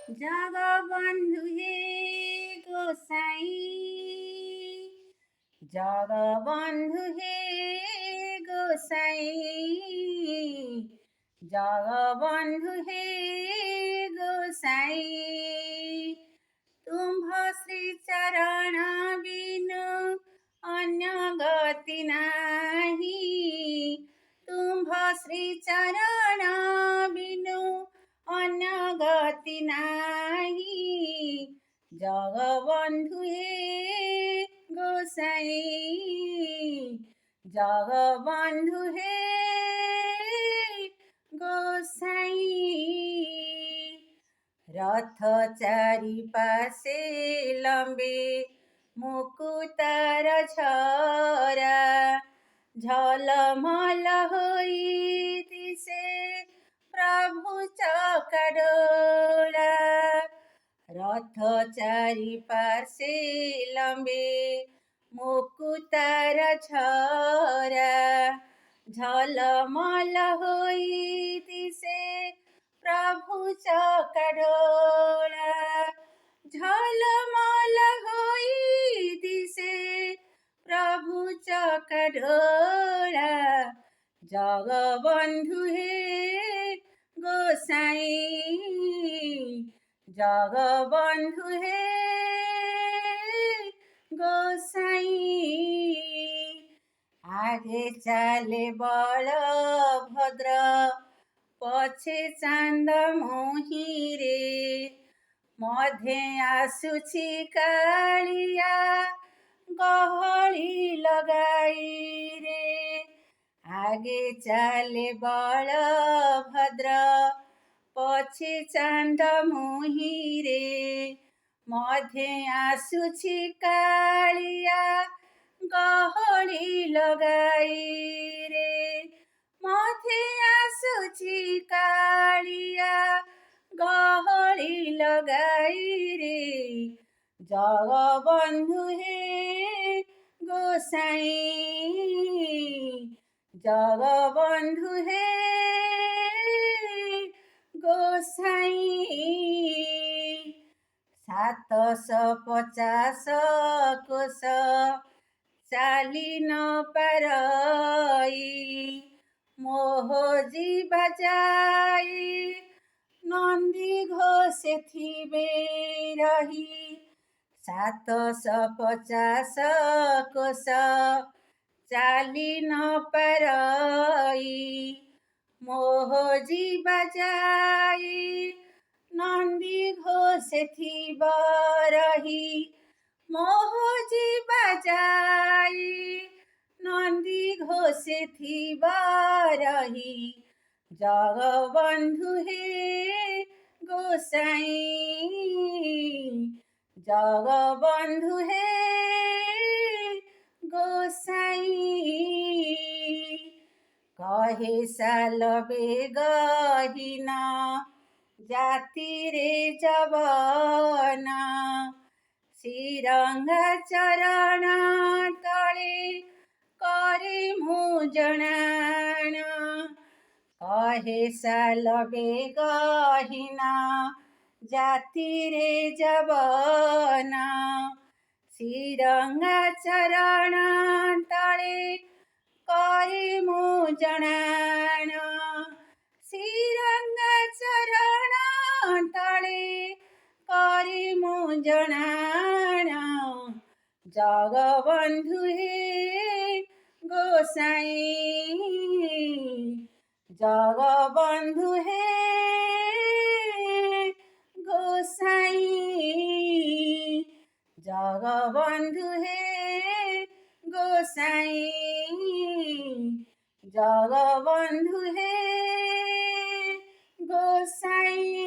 जगबन्धु हे गोसाई, जगबन्धु हे गोसाई, जगबन्धु हे गोसाई। तुम्भ श्री चरण बिनु अन्य गति नाही, तुम्भ श्री चरण बिनु अन्य गति नाही। जगबन्धु हे गोसाई, जगबन्धु हे गोसाई। रथ चारि पासे लम्बे मुकुट र छरा, झलमल होई दिसे प्रभु चकडोरा। रथ चारि पासे लम्बे मुकुट र छरा, झलमल होई दिसे प्रभु चकडोरा। झलमल होई दिसे प्रभु चकडोरा। जगबन्धु हे गोसाई, जगबन्धु हे गोसाई। आगे चाले बलभद्र, पछे चान्द मोहिरे, मध्ये आसुछि कालिया गहଳି लगाई रे। आगे चाले बलभद्र, पछे चान्द मोहिरे, मध्ये आसुछि कालिया गहଳି लगाई रे। मध्ये आसुछि कालिया गहଳି लगाई रे। जगबन्धु हे गोसाई, जगबन्धु हे गोसाई। 750 कोश चाली न पारई, मोह जीवा जाई नन्दी घोषे थिबे रही। 750 कोश चाली न पारई, मोह जीवा जाई नन्दी घोषे थिबा रही। मोह जीवा जाई नन्दी घोषे थिबा रही। जगबन्धु हे गोसाई, जगबन्धु हे गोसाई। कहे साल बेगहिना जाति रे जवाना, श्रीरङ्गा चरण तले करे मु जणान। कहे साल बेगहिना जाति रे जवाना, श्रीरङ्गा चरण तले करे मु जणान। श्रीरङ्गा चरण तले करे मु जणान। जगबन्धु हे गोसाई, जगबन्धु हे गोसाई, जगबन्धु हे गोसाई, जगबन्धु हे गोसाई।